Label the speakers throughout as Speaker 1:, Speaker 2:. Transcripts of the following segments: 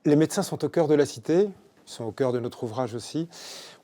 Speaker 1: Les médecins sont au cœur de la cité, ils sont au cœur de notre ouvrage aussi.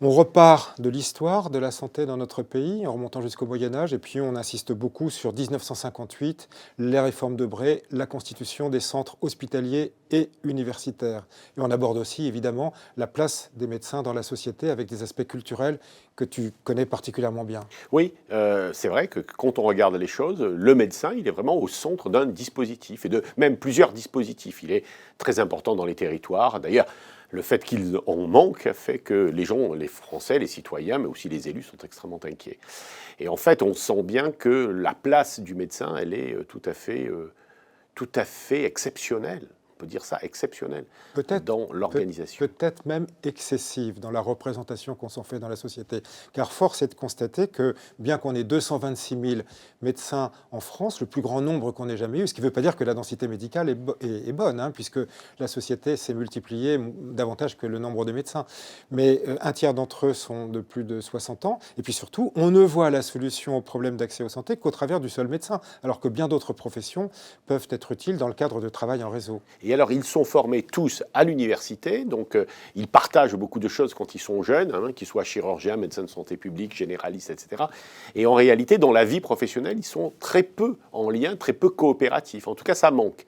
Speaker 1: On repart de l'histoire de la santé dans notre pays, en remontant jusqu'au Moyen-Âge, et puis on insiste beaucoup sur 1958, les réformes de Bray, la constitution des centres hospitaliers et universitaires. Et on aborde aussi, évidemment, la place des médecins dans la société avec des aspects culturels que tu connais particulièrement bien.
Speaker 2: Oui, c'est vrai que quand on regarde les choses, le médecin, il est vraiment au centre d'un dispositif, et de même plusieurs dispositifs. Il est très important dans les territoires. D'ailleurs, le fait qu'il en manque fait que les gens, les Français, les citoyens, mais aussi les élus, sont extrêmement inquiets. Et en fait, on sent bien que la place du médecin, elle est tout à fait exceptionnelle. On peut dire ça, exceptionnelle,
Speaker 1: Peut-être
Speaker 2: dans l'organisation.
Speaker 1: peut-être même excessive dans la représentation qu'on s'en fait dans la société. Car force est de constater que, bien qu'on ait 226 000 médecins en France, le plus grand nombre qu'on ait jamais eu, ce qui ne veut pas dire que la densité médicale est bonne, hein, puisque la société s'est multipliée davantage que le nombre de médecins. Mais un tiers d'entre eux sont de plus de 60 ans. Et puis surtout, on ne voit la solution au problème d'accès aux santé qu'au travers du seul médecin, alors que bien d'autres professions peuvent être utiles dans le cadre de travail en réseau.
Speaker 2: Et alors, ils sont formés tous à l'université, donc ils partagent beaucoup de choses quand ils sont jeunes, hein, qu'ils soient chirurgiens, médecins de santé publique, généralistes, etc. Et en réalité, dans la vie professionnelle, ils sont très peu en lien, très peu coopératifs. En tout cas, ça manque.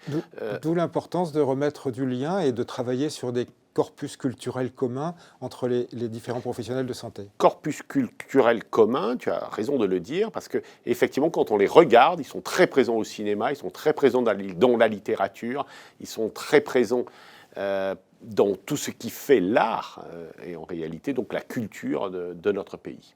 Speaker 1: D'où l'importance de remettre du lien et de travailler sur des corpus culturels communs entre les différents professionnels de santé.
Speaker 2: Corpus culturel commun, tu as raison de le dire, parce que effectivement, quand on les regarde, ils sont très présents au cinéma, ils sont très présents dans la littérature, ils sont très présents dans tout ce qui fait l'art et en réalité donc la culture de notre pays.